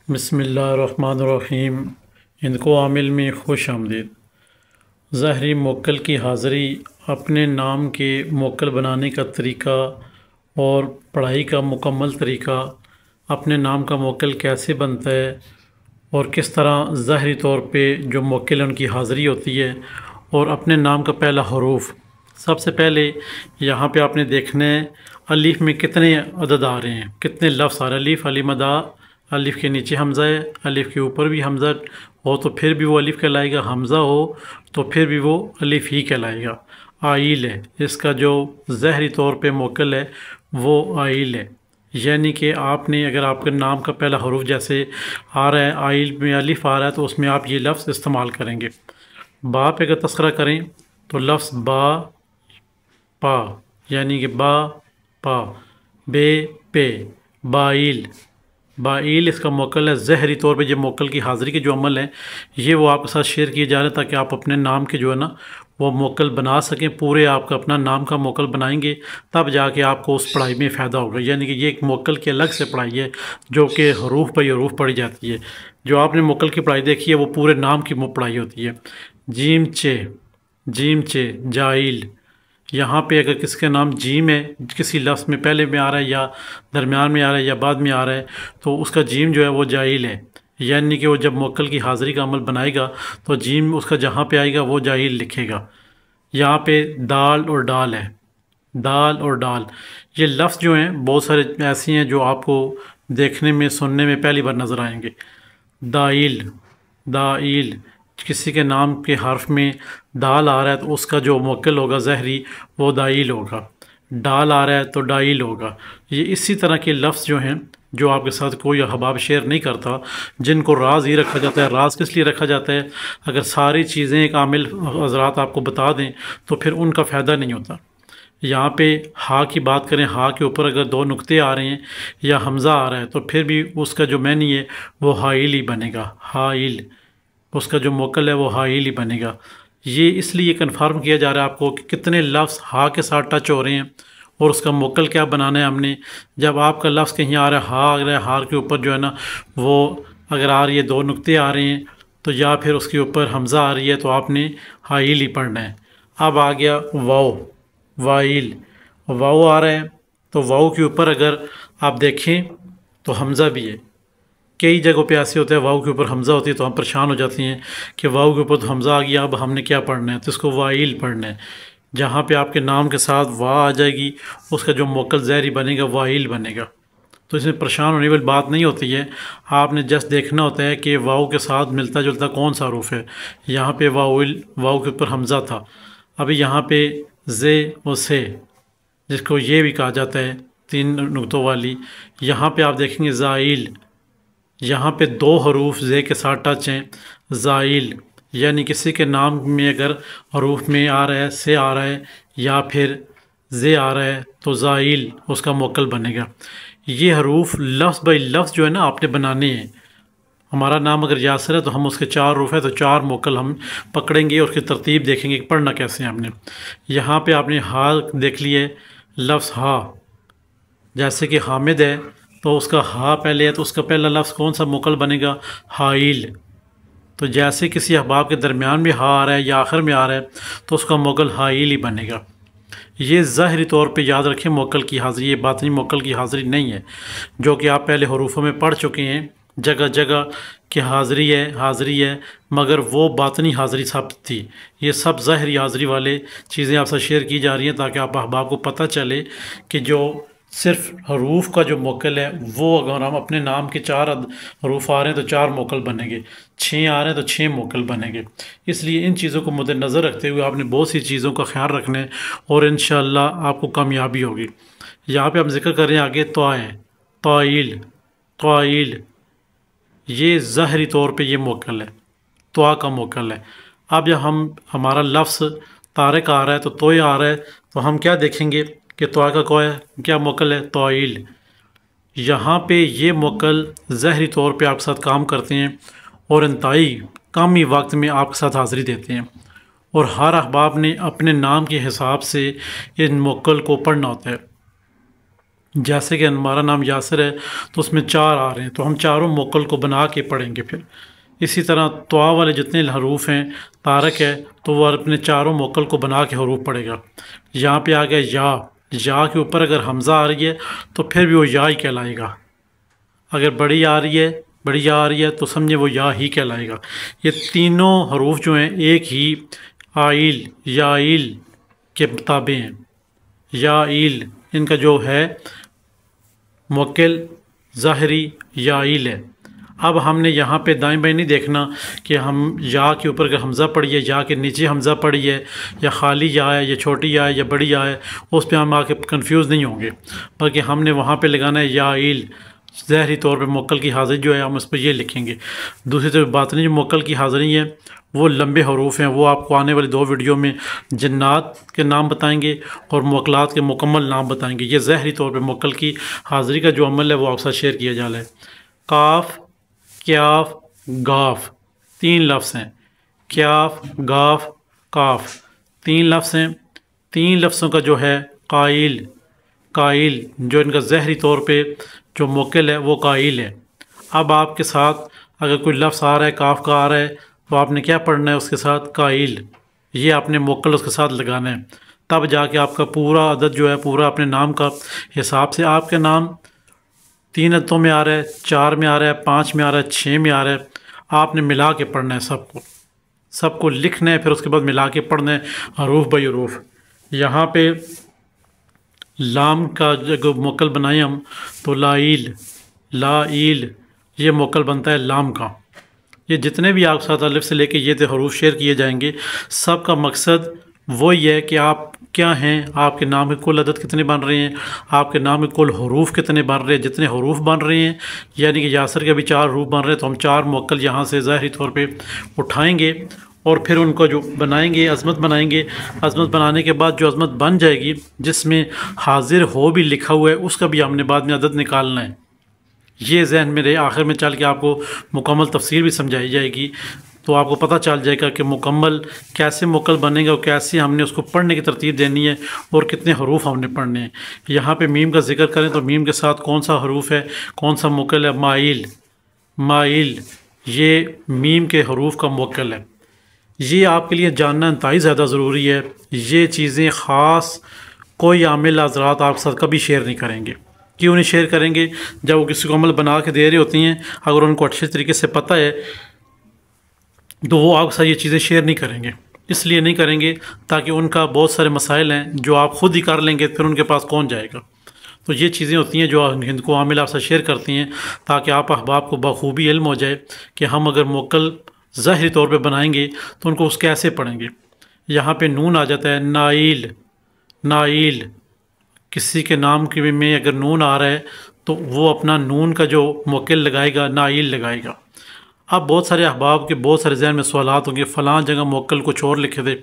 बिस्मिल्लाहिर्रहमानिर्रहीम। इनको आमिल में खुश आमदीद। ज़हरी मोक्कल की हाज़िरी, अपने नाम के मोक्कल बनाने का तरीका और पढ़ाई का मुकम्मल तरीका, अपने नाम का मोक्कल कैसे बनता है और किस तरह ज़हरी तौर पे जो मोक्कल उनकी हाज़िरी होती है और अपने नाम का पहला हरूफ। सबसे पहले यहाँ पे आपने देखना है अलीफ़ में कितने अदद आ रहे हैं, कितने लफ्ज़ आ रहे हैं। अलीफ़ अली मदा, अलिफ़ के नीचे हमज़ा है, अलिफ़ के ऊपर भी हमज़ा हो तो फिर भी वो अलिफ़ कहलाएगा, हमज़ा हो तो फिर भी वो अलिफ़ ही कहलाएगा। आइल है, इसका जो ज़हरी तौर पे मोक्कल है वो आइल है। यानी कि आपने अगर आपके नाम का पहला हरूफ जैसे आ रहा है, आइल में अलिफ़ आ रहा है, तो उसमें आप ये लफ्ज़ इस्तेमाल करेंगे। बा पे अगर तस्करा करें तो लफ्ज़ बा पा, यानी कि बा पा, बे पे, बाइल। बाइल इसका मोक्कल है। ज़हरी तौर पे जो मोक्कल की हाज़िरी के जो अमल हैं ये वो आपके साथ शेयर किए जा रहे हैं ताकि आप अपने नाम के जो है ना वो मोक्कल बना सकें। पूरे आपका अपना नाम का मोक्कल बनाएंगे तब जाके आपको उस पढ़ाई में फ़ायदा होगा। यानी कि ये एक मोक्कल की अलग से पढ़ाई है जो कि हरूफ बाई हरूफ पढ़ी जाती है। जो आपने मोक्कल की पढ़ाई देखी है वो पूरे नाम की पढ़ाई होती है। जीम चे, जीम चे जाइल। यहाँ पे अगर किसका नाम जीम है, किसी लफ्ज़ में पहले में आ रहा है या दरमियान में आ रहा है या बाद में आ रहा है, तो उसका जीम जो है वो जाइल है। यानी कि वो जब मोक्कल की हाज़िरी का अमल बनाएगा तो जीम उसका जहाँ पे आएगा वो जाइल लिखेगा। यहाँ पे दाल और डाल है, दाल और डाल। ये लफ्ज़ जो हैं बहुत सारे ऐसे हैं जो आपको देखने में सुनने में पहली बार नज़र आएंगे। दाइल, दाइल, किसी के नाम के हर्फ में दाल आ रहा है तो उसका जो मोक्कल होगा ज़हरी वो दाइल होगा। डाल आ रहा है तो डाइल होगा। ये इसी तरह के लफ्ज़ जो हैं जो आपके साथ कोई अहबाब शेयर नहीं करता, जिनको राज ही रखा जाता है। राज किस लिए रखा जाता है? अगर सारी चीज़ें एक आमिल हज़रात आपको बता दें तो फिर उनका फ़ायदा नहीं होता। यहाँ पे हा की बात करें, हा के ऊपर अगर दो नुक्ते आ रहे हैं या हमज़ा आ रहा है तो फिर भी उसका जो मैनी है वो हाइल ही बनेगा। हाइल, उसका जो मोक्कल है वो हाइल ही बनेगा। ये इसलिए कन्फर्म किया जा रहा है आपको कि कितने लफ्ज़ हा के साथ टच हो रहे हैं और उसका मोक्कल क्या बनाना है हमने। जब आपका लफ्ज़ कहीं आ रहा है, हा आ रहा है, हार के ऊपर जो है ना वो अगर आ रही है, दो नुक्ते आ रहे हैं तो या फिर उसके ऊपर हमज़ा आ रही है तो आपने हाइल ही पढ़ना है। अब आ गया वाओ, वाइल। वाओ आ रहा है तो वाओ के ऊपर अगर आप देखें तो हमज़ा भी है। कई जगहों पे ऐसे होते हैं वाव के ऊपर हमज़ा होती है तो हम परेशान हो जाते हैं कि वाव के ऊपर तो हमज़ा आ गया, अब हमने क्या पढ़ना है, तो इसको वाइल पढ़ना है। जहाँ पे आपके नाम के साथ वाह आ जाएगी उसका जो मोक्कल ज़हरी बनेगा वाइल बनेगा। तो इसमें परेशान होने वाली बात नहीं होती है। आपने जस्ट देखना होता है कि वाव के साथ मिलता जुलता कौन सा हरूफ है। यहाँ पे वाइल, वाव के ऊपर हमज़ा था। अभी यहाँ पे जे और से, जिसको ये भी कहा जाता है तीन नुक्तों वाली, यहाँ पे आप देखेंगे ज़ाइल। यहाँ पे दो हरूफ जे के साथ टच हैं, ज़ाइल। यानी किसी के नाम में अगर हरूफ में आ रहा है, से आ रहा है या फिर जे आ रहा है तो ज़ाइल उसका मोक्कल बनेगा। ये हरूफ लफ्ज़ बाई लफ्ज़ जो है ना आपने बनाने हैं। हमारा नाम अगर यासर है तो हम उसके चार हरूफ है तो चार मोक्कल हम पकड़ेंगे और उसकी तरतीब देखेंगे कि पढ़ना कैसे है हमने। यहाँ पे आपने हा देख लिए, लफ्ज़ हा, जैसे कि हामिद है तो उसका हा पहले है तो उसका पहला लफ्ज़ कौन सा मोक्कल बनेगा? हाइल। तो जैसे किसी अहबाब के दरमियान में हा आ रहा है या आखिर में आ रहा है तो उसका मोक्कल हाइल ही बनेगा। ये ज़ाहरी तौर पे याद रखें मोक्कल की हाज़िरी, ये बातनी मोक्कल की हाज़िरी नहीं है जो कि आप पहले हरूफों में पढ़ चुके हैं। जगह जगह कि हाज़िरी है, हाज़िरी है, मगर वो बातनी हाज़िरी सब थी। ये सब ज़ाहरी हाज़िरी वाले चीज़ें आपसे शेयर की जा रही हैं ताकि आप अहबाब को पता चले कि जो सिर्फ हरूफ का जो मोक्कल है वो अगर हम अपने नाम के चार हरूफ आ रहे हैं तो चार मोक्कल बनेंगे, छः आ रहे हैं तो छः मोक्कल बनेंगे। इसलिए इन चीज़ों को मद्देनज़र रखते हुए आपने बहुत सी चीज़ों का ख्याल रखना है और इंशाअल्लाह आपको कामयाबी होगी। यहाँ पे हम जिक्र करें आगे तो आए ताइल, ताइल, ये ज़ाहरी तौर पे ये मोक्कल है, तवा का मोक्कल है। अब जब हम हमारा लफ्ज़ तारिक आ रहा है तो तोय आ रहा है तो हम क्या देखेंगे कि तवा का क्या मोक्कल है? ताइल। यहाँ पे ये मोक्कल ज़ाहरी तौर पे आपके साथ काम करते हैं और इंतहाई कम ही वक्त में आपके साथ हाज़िरी देते हैं और हर अहबाब ने अपने नाम के हिसाब से इन मोक्कल को पढ़ना होता है। जैसे कि हमारा नाम यासिर है तो उसमें 4 आ रहे हैं, तो हम चारों मोकल को बना के पढ़ेंगे। फिर इसी तरह तवा वाले जितने हरूफ हैं, तारक है तो वह अपने चारों मोकल को बना के हरूफ पढ़ेगा। यहाँ पे आ गया या के ऊपर अगर हमज़ा आ रही है तो फिर भी वो या ही कहलाएगा। अगर बड़ी आ रही है, बड़ी या आ रही है तो समझे वो या ही कहलाएगा। ये तीनों हरूफ जो हैं एक ही आइल याइल के ताबे हैं। याइल इनका जो है मुवक्किल ज़ाहिरी याइल है। अब हमने यहाँ पे दाएं बाएं नहीं देखना कि हम या के ऊपर अगर हमज़ा पड़ी है, या के नीचे हमज़ा पड़ी है, या खाली या है, या छोटी या है, या बड़ी या है, उस पर हम आके कंफ्यूज नहीं होंगे, बल्कि हमने वहाँ पे लगाना है याइल। ज़ाहरी तौर पे मुवक्किल की हाज़िरी जो है हम उस पर ये लिखेंगे। दूसरी तरफ बातनी जो मुवक्किल की हाज़िरी है वो लंबे हरूफ हैं, वो आपको आने वाली 2 वीडियो में जन्नात के नाम बताएंगे और मुवक्किलात के मुकम्मल नाम बताएंगे। ये ज़ाहरी तौर पे मुवक्किल की हाज़िरी का जो अमल है वो आपके साथ शेयर किया जा रहा है। काफ क्याफ गाफ 3 लफ्ज़ हैं। क्याफ गाफ काफ 3 लफ्ज़ हैं। 3 लफ्ज़ों का जो है काइल जो इनका ज़ाहरी तौर पे जो मुवक्किल है वो काइल है। अब आपके साथ अगर कोई लफ्ज़ आ रहा है, काफ का आ रहा है, तो आपने क्या पढ़ना है उसके साथ काइल, ये आपने मुवक्किल उसके साथ लगाना है। तब जाके आपका पूरा अदद जो है पूरा अपने नाम का हिसाब से, आपके नाम 3 अददों में आ रहा है, 4 में आ रहा है, 5 में आ रहा है, 6 में आ रहा है, आपने मिला के पढ़ना है सबको लिखना है, फिर उसके बाद मिला के पढ़ना है हरूफ बाई हरूफ। यहाँ पे लाम का जो मुवक्किल बनाए हम तो लाइल ये मुवक्किल बनता है लाम का। ये जितने भी आपके साथ अलिफ से लेके ये हरूफ शेयर किए जाएंगे, सब का मकसद वही है कि आप क्या हैं, आपके नाम के कुल अदद कितने बन रहे हैं, आपके नाम के कुल हरूफ कितने बन रहे हैं। जितने हरूफ बन रहे हैं यानी कि यासर के भी 4 हरूफ बन रहे हैं, तो हम 4 मुवक्किल यहाँ से ज़ाहिरी तौर पे उठाएंगे और फिर उनको जो बनाएंगे अज़मत बनाएंगे। अज़मत बनाने के बाद जो अज़मत बन जाएगी जिसमें हाजिर हो भी लिखा हुआ है, उसका भी हमने बाद में अदद निकालना है। ये जहन में रहे, आखिर में चल के आपको मुकम्मल तफसीर भी समझाई जाएगी, तो आपको पता चल जाएगा कि मुकम्मल कैसे मुवक्किल बनेगा और कैसे हमने उसको पढ़ने की तरतीब देनी है और कितने हरूफ हमने पढ़ने हैं। यहाँ पे मीम का जिक्र करें तो मीम के साथ कौन सा हरूफ है, कौन सा मुवक्किल है, माइल ये मीम के हरूफ का मुवक्किल है। ये आपके लिए जानना इंतहाई ज़्यादा ज़रूरी है। ये चीज़ें ख़ास कोई आमिल हज़रात आपके साथ कभी शेयर नहीं करेंगे। क्यों नहीं शेयर करेंगे? जब वो किसी को अमल बना के दे रही होती हैं, अगर उनको अच्छे तरीके से पता है तो वो आपके साथ ये चीज़ें शेयर नहीं करेंगे। इसलिए नहीं करेंगे ताकि उनका बहुत सारे मसाइल हैं जो आप ख़ुद ही कर लेंगे, फिर उनके पास कौन जाएगा। तो ये चीज़ें होती हैं जो हिंद को आमिल आपसे शेयर करती हैं ताकि आप अहबाब को बखूबी इल्म हो जाए कि हम अगर मुवक्किल ज़ाहिरी तौर पे बनाएंगे तो उनको उस कैसे पढ़ेंगे। यहाँ पे नून आ जाता है, नाइल किसी के नाम के में अगर नून आ रहा है तो वो अपना नून का जो मुवक्किल लगाएगा नाइल लगाएगा। अब बहुत सारे अहबाब के बहुत सारे जहन में सवालात होंगे, फ़लाँ जगह मुवक्किल कुछ और लिखे थे।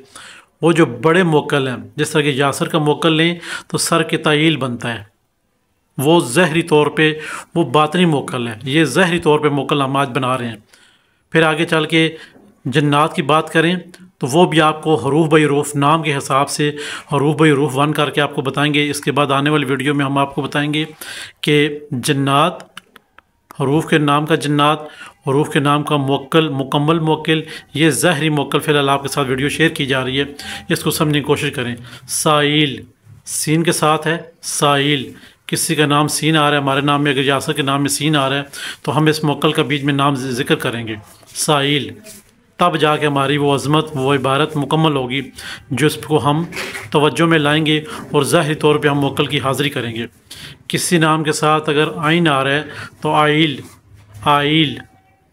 वो जो बड़े मुवक्किल हैं, जिस तरह के यासर का मुवक्किल लें तो सर के ताइल बनता है, वो ज़ाहिरी तौर पे वो बातनी मुवक्किल है। ये ज़ाहिरी तौर पे मुवक्किल हम आज बना रहे हैं। फिर आगे चल के जन्नात की बात करें तो वो भी आपको हरूफ बाई हरूफ नाम के हिसाब से हरूफ बाई हरूफ 1 करके आपको बताएंगे। इसके बाद आने वाली वीडियो में हम आपको बताएंगे कि जन्नात, हरूफ के नाम का जन्नात, हरूफ के नाम का मुवक्किल, मुकम्मल मुवक्किल, ये ज़ाहिरी मुवक्किल फ़िलहाल आपके साथ वीडियो शेयर की जा रही है, इसको समझने की कोशिश करें। साइल सीन के साथ है, साइल किसी का नाम सीन आ रहा है, हमारे नाम में अगर यासर के नाम में सीन आ रहा है तो हम इस मुवक्किल का बीच में नाम जिक्र करेंगे साइल, तब जाके हमारी वो अज़मत वो इबारत मुकम्मल होगी जो इसको हम तवज्जो में लाएंगे और ज़ाहिरी तौर पे हम मुवक्किल की हाज़िरी करेंगे। किसी नाम के साथ अगर आइन आ रहा है तो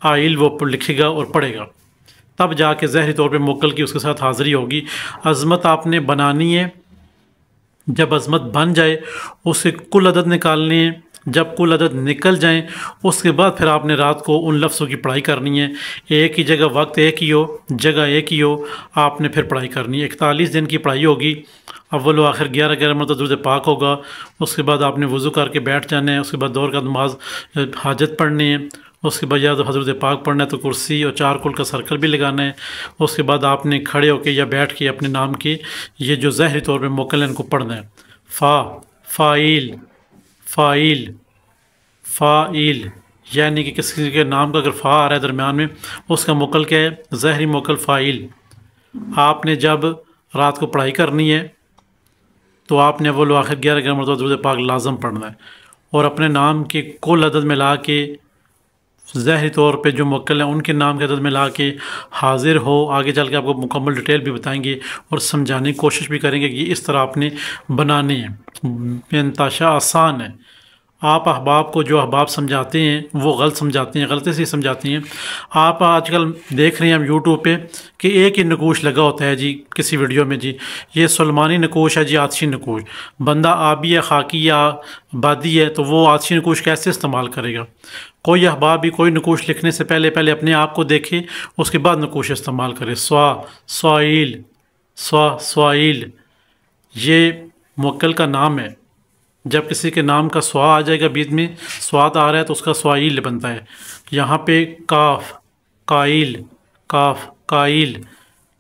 आइल वो लिखेगा और पढ़ेगा, तब जाके ज़ाहिरी तौर पे मुवक्किल की उसके साथ हाज़िरी होगी। अज़मत आपने बनानी है, जब अज़मत बन जाए उसके कुल अदद निकालने हैं, जब कुल अदद निकल जाएं उसके बाद फिर आपने रात को उन लफ्ज़ों की पढ़ाई करनी है। एक ही जगह, वक्त एक ही हो, जगह एक ही हो, आपने फिर पढ़ाई करनी है। 41 दिन की पढ़ाई होगी। अव्वल व आखिर 11 मरतबा दुरूद पाक होगा। उसके बाद आपने वज़ू करके बैठ जाना है। उसके बाद दौर का नमाज हाजत पढ़नी है। उसके बाद या तो हज़रत पाक पढ़ना है तो कुर्सी और 4 कुल का सर्कल भी लगाना है। उसके बाद आपने खड़े होकर या बैठ के अपने नाम के ये जो ज़ाहिरी तौर पे मुवक्किल है इनको पढ़ना है। फ़ाइल, फ़ाइल, यानी कि किसी के नाम का अगर फ़ा आ रहा है दरमियान में, उसका मुकल क्या है? ज़हरी मुकल फ़ाइल। आपने जब रात को पढ़ाई करनी है तो आपने अव्वल आखिर 11 मरतबा दुरूद पाक लाजम पढ़ना है, और अपने नाम के कुल अदद मिला के ज़ाहिरी तौर पे जो मुवक्किल हैं उनके नाम के अदद में ला के हाजिर हो। आगे चल के आपको मुकम्मल डिटेल भी बताएंगे और समझाने की कोशिश भी करेंगे कि इस तरह आपने बनाने हैं। इंताशा आसान है। आप अहबाब को जो अहबाब समझाते हैं वो गलत समझाते हैं, गलती से समझाते हैं। आप आजकल देख रहे हैं हम यूट्यूब पे कि एक ही नकूश लगा होता है जी किसी वीडियो में, जी ये सुलेमानी नकूश है जी, आतिशी नकूश। बंदा आबी है, खाकी या बादी है, तो वो आतिशी नकूश कैसे इस्तेमाल करेगा? कोई अहबाब भी कोई नकूश लिखने से पहले अपने आप को देखे, उसके बाद नकूश इस्तेमाल करे। स्वाइल, स्वाइल ये मुवक्किल का नाम है। जब किसी के नाम का स्वा आ जाएगा, बीच में स्वाद आ रहा है तो उसका स्वाइल बनता है। यहाँ पे काफ, काइल, काफ, काइल,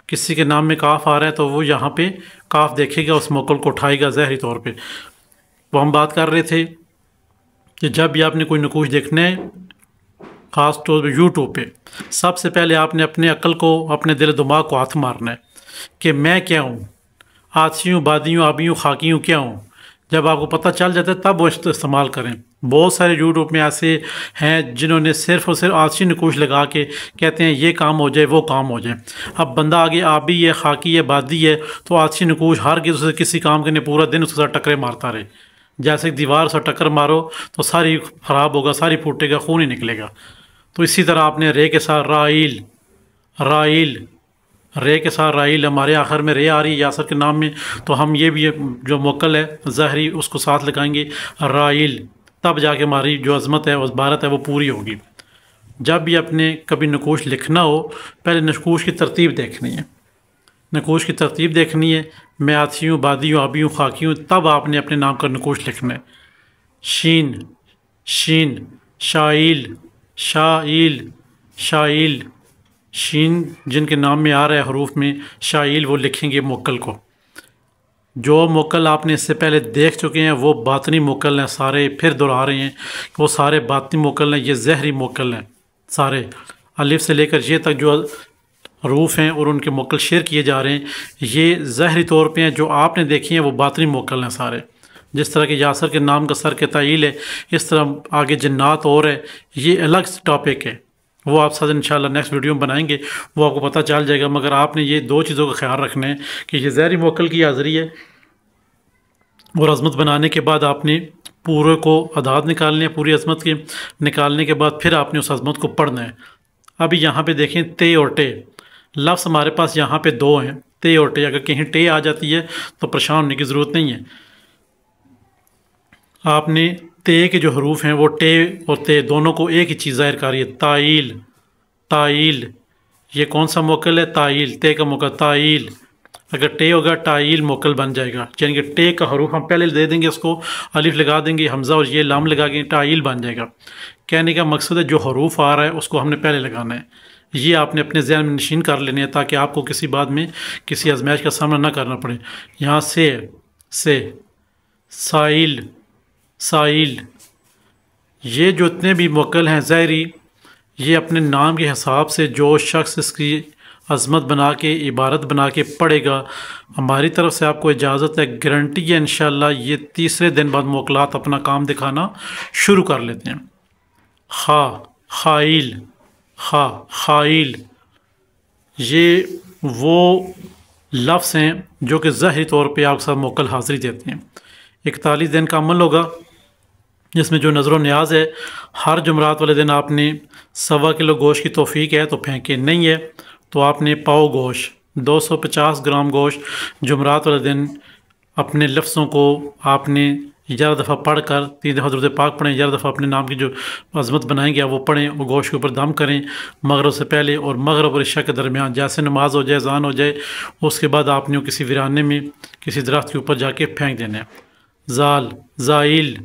किसी के नाम में काफ आ रहा है तो वो यहाँ पे काफ देखेगा, उस मुवक्किल को उठाएगा ज़ाहिरी तौर पे। वो हम बात कर रहे थे कि जब भी आपने कोई नकूश देखना है, ख़ास तौर पर यूट्यूब पे, सबसे पहले आपने अपने अक्ल को, अपने दिल दिमाग को हाथ मारना है कि मैं क्या हूँ, आतिशी हूँ, बादी हूँ, आबी हूँ, खाकी हूँ, क्या हूँ। जब आपको पता चल जाता है तब वो इस्तेमाल करें। बहुत सारे यूट्यूब में ऐसे हैं जिन्होंने सिर्फ़ और सिर्फ आतिशी नकूश लगा के कहते हैं ये काम हो जाए, वो काम हो जाए। अब बंदा आगे आबी है, खाकी है, बादी है, तो आतिशी नकूश हर किसी काम के लिए पूरा दिन उसके साथ टक्करें मारता रहे। जैसे दीवार से टक्कर मारो तो सारी ख़राब होगा, सारी फूटेगा, खून ही निकलेगा। तो इसी तरह आपने रे के साथ राइल, राइल, रे के साथ राइल, हमारे आखिर में रे आ रही है यासर के नाम में, तो हम ये भी जो मुवक्किल है ज़ाहिरी उसको साथ लगाएंगे राइल, तब जाके हमारी जो अज़मत है, उस भारत है, वो पूरी होगी। जब भी अपने कभी नकूश लिखना हो, पहले नकूश की तरतीब देखनी है, नकूश की तरतीब देखनी है। मैं आतिशी हूँ, बादी हूँ, आबी हूँ, खाकी हूँ, तब आपने अपने नाम का नकूश लिखना है। शीन, शीन, शाइल, शाइल, शाइल, शीन जिनके नाम में आ रहा है हरूफ में शाइल, वो लिखेंगे मुवक्किल को। जो मुवक्किल आपने इससे पहले देख चुके हैं वो बातनी मुवक्किल हैं सारे, फिर दोहरा रहे हैं वो सारे बातनी मुवक्किल हैं, ये ज़हरी मुवक्किल हैं सारे। अलिफ से लेकर ये तक जो हरूफ हैं और उनके मुवक्किल शेयर किए जा रहे हैं, ये ज़हरी तौर पे हैं। जो आपने देखी हैं वो बातनी मुवक्किल हैं सारे। जिस तरह के यासर के नाम का सर के ताइल है, इस तरह आगे जन्नात और है, ये अलग टॉपिक है, वो आप साथ इंशाल्लाह नेक्स्ट वीडियो में बनाएंगे, वो आपको पता चल जाएगा। मगर आपने ये दो चीज़ों का ख्याल रखना है कि ये ज़ाहिरी मुवक्किल की हाज़िरी है, और अज़मत बनाने के बाद आपने पूरे को अदाद निकालने हैं, पूरी अज़मत के निकालने के बाद फिर आपने उस अज़मत को पढ़ना है। अभी यहाँ पे देखें ते और टे लफ्ज़ हमारे पास यहाँ पे दो हैं, ते और टे। अगर कहीं टे आ जाती है तो परेशान होने की ज़रूरत नहीं है। आपने ते के जो हरूफ हैं वो टे और ते दोनों को एक ही चीज़ ज़ाहिर कर रही है। ताइल, ताइल, ये कौन सा मुवक्किल है? ताइल, ते का मुवक्किल ताइल। अगर टे होगा टाइल मुवक्किल बन जाएगा, यानी कि टे का हरूफ हम पहले दे देंगे, उसको अलिफ लगा देंगे, हमज़ा और ये लाम लगा के टाइल बन जाएगा। कहने का मकसद है जो हरूफ आ रहा है उसको हमने पहले लगाना है। ये आपने अपने ज़हन में नशीन कर लेने हैं ताकि आपको किसी बाद में किसी आजमाइश का सामना ना करना पड़े। यहाँ से साइल, साइल, ये जो इतने भी मुवक्किल हैं ज़ाहिरी, ये अपने नाम के हिसाब से जो शख्स इसकी अज़मत बना के, इबारत बना के पढ़ेगा, हमारी तरफ से आपको इजाज़त है, गारंटी है इंशाअल्लाह ये तीसरे दिन बाद मुवक्किलात अपना काम दिखाना शुरू कर लेते हैं। खा, खाइल, खा, खाइल, ये वो लफ्ज़ हैं जो कि ज़ाहिरी तौर पे आपके साथ मुवक्किल हाज़िरी देते हैं। 41 दिन का अमल होगा जिसमें जो नज़र न्याज है, हर जुमरात वाले दिन आपने 1.25 किलो गोश्त की तौफ़ीक है तो फेंके, नहीं है तो आपने पाव गोश्त 250 ग्राम गोश्त जुमरात वाले दिन अपने लफ्ज़ों को आपने 11 दफ़ा पढ़ कर 3 दफ़ा दुरूद पाक पढ़ें, 11 दफ़ा अपने नाम की जो अज़मत बनाएंगे वो पढ़ें, वो गोश्त के ऊपर दम करें मगरिब से पहले और मगरिब और इशा के दरमियान। जैसे नमाज हो जाए, अज़ान हो जाए, उसके बाद आपने किसी वीराने में किसी दरख्त के ऊपर जाके फेंक देना है। ज़ाल, ज़ाइल,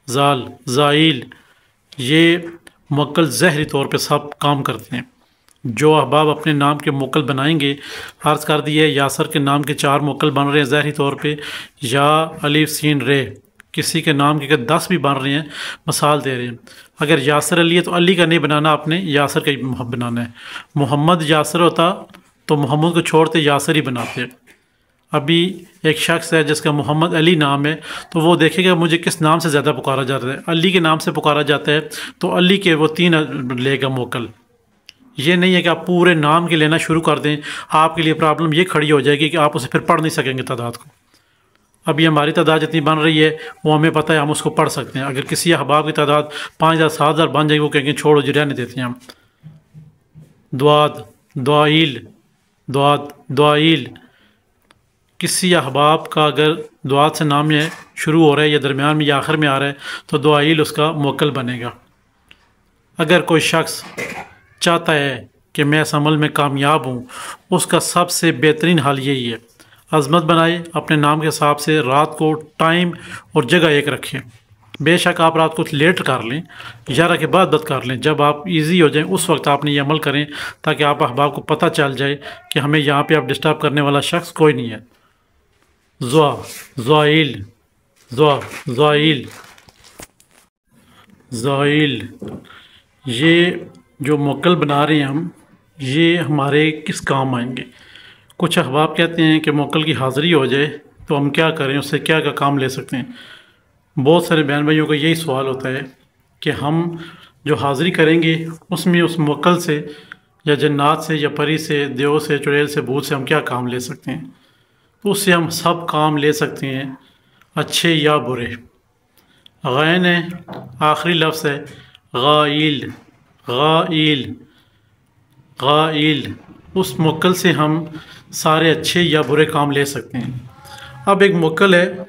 ज़ाल, ज़ाइल, ये मुवक्किल ज़ाहिरी तौर पे सब काम करते हैं। जो अहबाब अपने नाम के मुवक्किल बनाएंगे, अर्ज़ कर दिए यासर के नाम के 4 मुवक्किल बन रहे हैं ज़ाहिरी तौर पे, या अलिफ सीन रे किसी के नाम के अगर 10 भी बन रहे हैं, मिसाल दे रहे हैं, अगर यासर अली है तो अली का नहीं बनाना, आपने यासर का ही बनाना है। मोहम्मद यासर होता तो मोहम्मद को छोड़ते यासर ही बनाते। अभी एक शख्स है जिसका मोहम्मद अली नाम है, तो वो देखेगा मुझे किस नाम से ज़्यादा पुकारा जाता है। अली के नाम से पुकारा जाता है तो अली के वो 3 लेगा मोकल। ये नहीं है कि आप पूरे नाम के लेना शुरू कर दें, आपके लिए प्रॉब्लम ये खड़ी हो जाएगी कि आप उसे फिर पढ़ नहीं सकेंगे तादाद को। अभी हमारी तादाद जितनी बन रही है वो हमें पता है, हम उसको पढ़ सकते हैं। अगर किसी अहबाब की तादाद 5000 7000 बन जाएगी, वो कहेंगे छोड़ो जी, रहने देते हैं हम। दुआद, दुआइल, दुआद, दुआइल, किसी अहबाब का अगर दुआत से नाम है शुरू हो रहा है या दरमियान में या आखिर में आ रहा है तो दुआइल उसका मोकल बनेगा। अगर कोई शख्स चाहता है कि मैं इस अमल में कामयाब हूँ, उसका सबसे बेहतरीन हाल यही है, अज़मत बनाए, अपने नाम के हिसाब से रात को टाइम और जगह एक रखें। बेशक आप रात को लेट कर लें, 11 के बाद कर लें, जब आप इजी हो जाएं उस वक्त आपने ये अमल करें, ताकि आप अहबाब को पता चल जाए कि हमें यहाँ पे आप डिस्टर्ब करने वाला शख्स कोई नहीं है। ज़ुआ, ज़ुआइल, ज़ुआ, ज़ुआइल, ज़ुआइल, ये जो मोकल बना रहे हैं हम, ये हमारे किस काम आएंगे। कुछ अहबाब कहते हैं कि मोकल की हाज़िरी हो जाए तो हम क्या करें, उससे क्या क्या काम ले सकते हैं। बहुत सारे बहन भाइयों का यही सवाल होता है कि हम जो हाज़िरी करेंगे उसमें उस मोकल से या जन्नात से या परी से, देव से, चुड़ैल से, भूत से हम क्या काम ले सकते हैं। तो उससे हम सब काम ले सकते हैं, अच्छे या बुरे। गैन है, आखिरी लफ्ज़ है, गाइल, गाइल, गाइल, उस मोकल से हम सारे अच्छे या बुरे काम ले सकते हैं। अब एक मोकल है,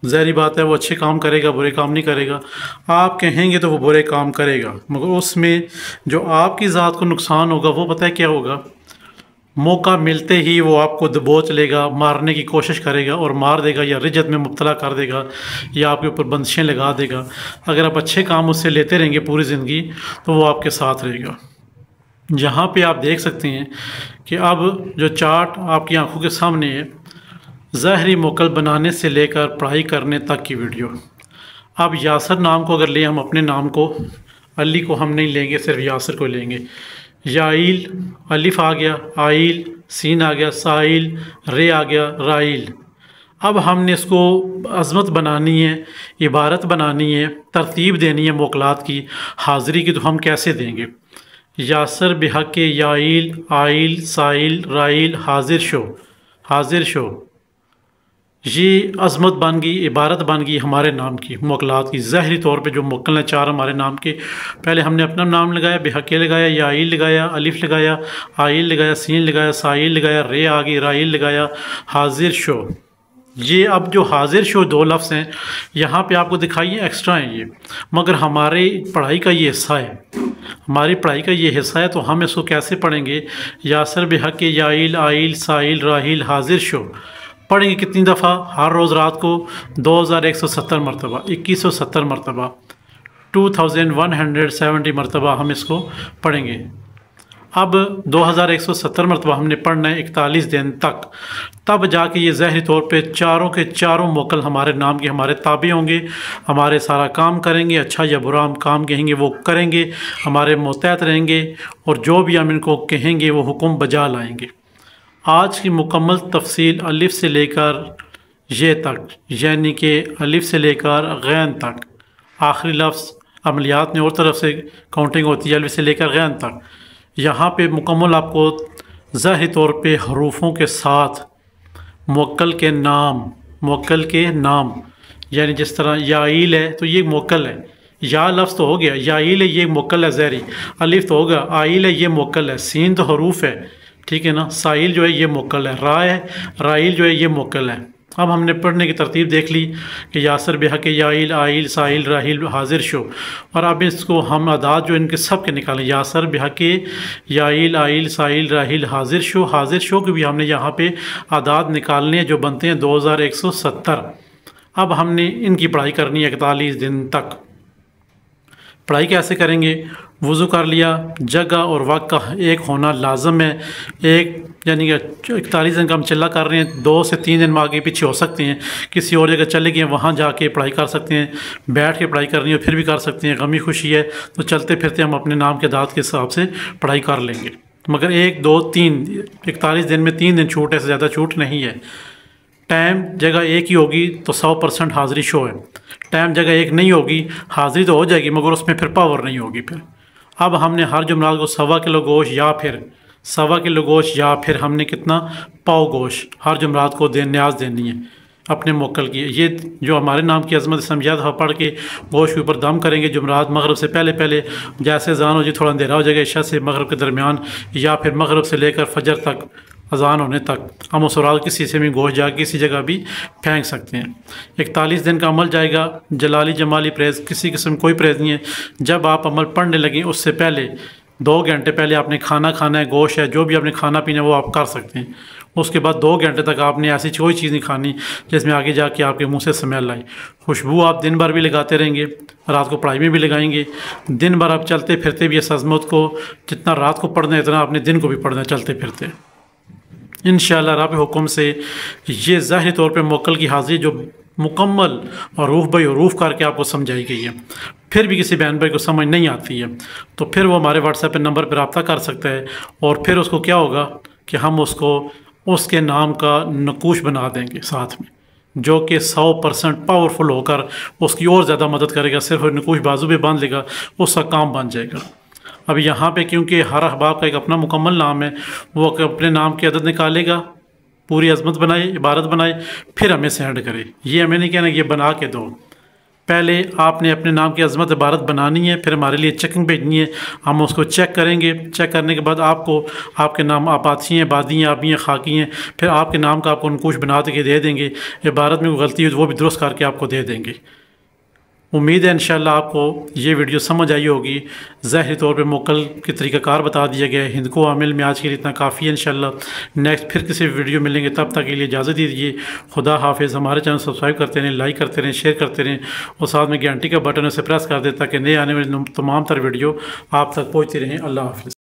ज़ाहिर बात है वो अच्छे काम करेगा, बुरे काम नहीं करेगा। आप कहेंगे तो वो बुरे काम करेगा, मगर उसमें जो आपकी ज़ात को नुकसान होगा वो पता है क्या होगा। मौका मिलते ही वो आपको दबोच लेगा, मारने की कोशिश करेगा और मार देगा, या रिजत में मुब्तला कर देगा, या आपके ऊपर बंदिशें लगा देगा। अगर आप अच्छे काम उससे लेते रहेंगे पूरी ज़िंदगी तो वो आपके साथ रहेगा। यहाँ पे आप देख सकते हैं कि अब जो चार्ट आपकी आंखों के सामने है, ज़ाहरी मोकल बनाने से लेकर पढ़ाई करने तक की वीडियो। अब यासर नाम को अगर ले हम अपने नाम को, अली को हम नहीं लेंगे, सिर्फ यासर को लेंगे। याइल, अलिफ आ गया, आइल, सीन आ गया, साइल, रे आ गया, राइल। अब हमने इसको अज़मत बनानी है, इबारत बनानी है, तरतीब देनी है मोकलात की, हाज़िरी की। तो हम कैसे देंगे? यासर बिहक़ याइल, आइल, साइल, राइल, हाजिर शो, हाजिर शो, ये अज़मत बन गई, इबारत बन गई हमारे नाम की, मोकलात की। ज़ाहरी तौर पे जो मोकल हैं 4 हमारे नाम के, पहले हमने अपना नाम लगाया, बिहक़ लगाया, याइल लगाया, अलिफ लगाया, आइल लगाया, सीन लगाया, साइल लगाया, रे आ गई, राइल लगाया, हाजिर शो। ये अब जो हाजिर शो 2 लफ्ज़ हैं यहाँ पे आपको दिखाइए एक्स्ट्रा हैं ये, मगर हमारी पढ़ाई का ये हिस्सा है, हमारी पढ़ाई का ये हिस्सा है। तो हम इसको कैसे पढ़ेंगे? यासर बिहक़ याइल, आइल, साइल, राहिल, हाजिर शो पढ़ेंगे कितनी दफ़ा? हर रोज़ रात को 2170 मरतबा, 2170 मरतबा, 2170 मरतबा हम इसको पढ़ेंगे। अब 2170 मरतबा हमने पढ़ना है 41 दिन तक, तब जाके ये ज़ाहरी तौर पे चारों के चारों मोकल हमारे नाम के हमारे ताबे होंगे, हमारे सारा काम करेंगे, अच्छा या बुरा हम काम कहेंगे वो करेंगे, हमारे मुतहत रहेंगे, और जो भी हम इनको कहेंगे वो हुक्म बजा लाएंगे। आज की मुकम्मल तफसील अलिफ से लेकर ये तक, यानी कि अलिफ से लेकर गैन तक, आखिरी लफ्ज़ अमलियात में और तरफ से काउंटिंग होती है, अलिफ से लेकर गैन तक। यहाँ पे मुकम्मल आपको ज़ाहिरी तौर पे हरूफों के साथ मोकल के नाम, मोकल के नाम, यानी जिस तरह याइल है तो ये मोकल है, या लफ्ज़ तो हो गया, याइल है ये मोकल है ज़ाहरी, अलिफ तो होगा, आइल है ये मोकल है, सीन तो हरूफ है, ठीक है ना, साइल जो है ये मोकल है, रा है, राइल जो है ये मोकल है। अब हमने पढ़ने की तरतीब देख ली कि यासर बिहक़ याइल, आइल, साइल, राहिल, हाजिर शो, और अब इसको हम अदाद जो इनके सब के निकालें, यासर बिहक़ याइल, आइल, साइल, राहिल, हाजिर शो, हाजिर शो के भी हमने यहाँ पे अदाद निकालने हैं जो बनते हैं 2170। अब हमने इनकी पढ़ाई करनी है 41 दिन तक। पढ़ाई कैसे करेंगे? वज़ू कर लिया, जगह और वक्त का एक होना लाजम है। एक यानी कि 41 दिन का हम चिल्ला कर रहे हैं, 2 से 3 दिन में आगे पीछे हो सकते हैं, किसी और जगह चले गए वहाँ जाके पढ़ाई कर सकते हैं, बैठ के पढ़ाई करनी है फिर भी कर सकते हैं, गमी खुशी है तो चलते फिरते हम अपने नाम के दाद के हिसाब से पढ़ाई कर लेंगे। मगर 1 2 3 41 दिन में 3 दिन छूट है, से ज़्यादा छूट नहीं है। टाइम जगह एक ही होगी तो 100% हाज़िरी शो है, टाइम जगह एक नहीं होगी, हाज़िरी तो हो जाएगी मगर उसमें फिर पावर नहीं होगी। फिर अब हमने हर जुमरात को 1.25 किलो गोश्त या फिर 1.25 किलो गोश्त या फिर हमने कितना पाव गोश्त हर जुमरात को न्याज देनी है अपने मोक्कल की। ये जो हमारे नाम की अज़मत समझात पढ़ के गोश्त के ऊपर दम करेंगे जुमरात मगरब से पहले पहले, जैसे अज़ान हो जाए थोड़ा अंधेरा हो जाएगा इशा से मगरब के दरमियान या फिर मगरब से लेकर फजर तक अज़ान होने तक हम उस रात किसी से भी गोश्त जा किसी जगह भी फेंक सकते हैं। 41 दिन का अमल जाएगा, जलाली जमाली परहेज़ किसी किस्म कोई परहेज़ नहीं है। जब आप अमल पढ़ने लगें उससे पहले 2 घंटे पहले आपने खाना खाना है, गोश्त है जो भी आपने खाना पीना है वो आप कर सकते हैं। उसके बाद 2 घंटे तक आपने ऐसी कोई चीज़ नहीं खानी जिसमें आगे जाके आपके मुंह से स्मेल आए। खुशबू आप दिन भर भी लगाते रहेंगे, रात को पढ़ाई में भी लगाएंगे, दिन भर आप चलते फिरते भी इस अज़मत को जितना रात को पढ़ना है इतना आपने दिन को भी पढ़ना है चलते फिरते। इंशाअल्लाह रब हुक्म से ये ज़ाहिरी तौर पे मोक्कल की हाज़िरी जो मुकम्मल और रूफ़ बाई रूफ़ करके आपको समझाई गई है, फिर भी किसी बहन भाई को समझ नहीं आती है तो फिर वो हमारे व्हाट्सएप पे नंबर पर रब्ता कर सकता है और फिर उसको क्या होगा कि हम उसको उसके नाम का नकूश बना देंगे साथ में, जो कि 100% पावरफुल होकर उसकी और ज़्यादा मदद करेगा। सिर्फ नकूश बाजू पे बांध लेगा उसका काम बन जाएगा। अब यहाँ पे क्योंकि हर अहबाब का एक अपना मुकम्मल नाम है, वो अपने नाम की अदद निकालेगा, पूरी अज़मत बनाए, इबारत बनाए, फिर हमें सेंड करे। ये हमें नहीं कहना ये बना के दो, पहले आपने अपने नाम की अज़मत इबारत बनानी है, फिर हमारे लिए चेकिंग भेजनी है, हम उसको चेक करेंगे। चेक करने के बाद आपको आपके नाम आपाती हैं, बादी हैं, आबी हैं, खाकी हैं, फिर आपके नाम का आपको नकूश बना के दे देंगे। इबारत में कोई गलती हो तो वो भी दुरुस्त करके आपको दे देंगे। उम्मीद है इंशाल्लाह आपको ये वीडियो समझ आई होगी। ज़ाहिरी तौर पे मोक्कल के तरीक़ाकार बता दिया गया है। हिंद को आमिल में आज के लिए इतना काफ़ी है। इंशाल्लाह नेक्स्ट फिर किसी वीडियो मिलेंगे, तब तक के लिए इजाज़त दीजिए। खुदा हाफिज़। हमारे चैनल सब्सक्राइब करते रहें, लाइक करते रहें, शेयर करते रहें और साथ में घंटी का बटन उसे प्रेस कर दें ताकि नए आने वाली तमाम तर वीडियो आप तक पहुँचती रहें। अल्लाह हाफिज़।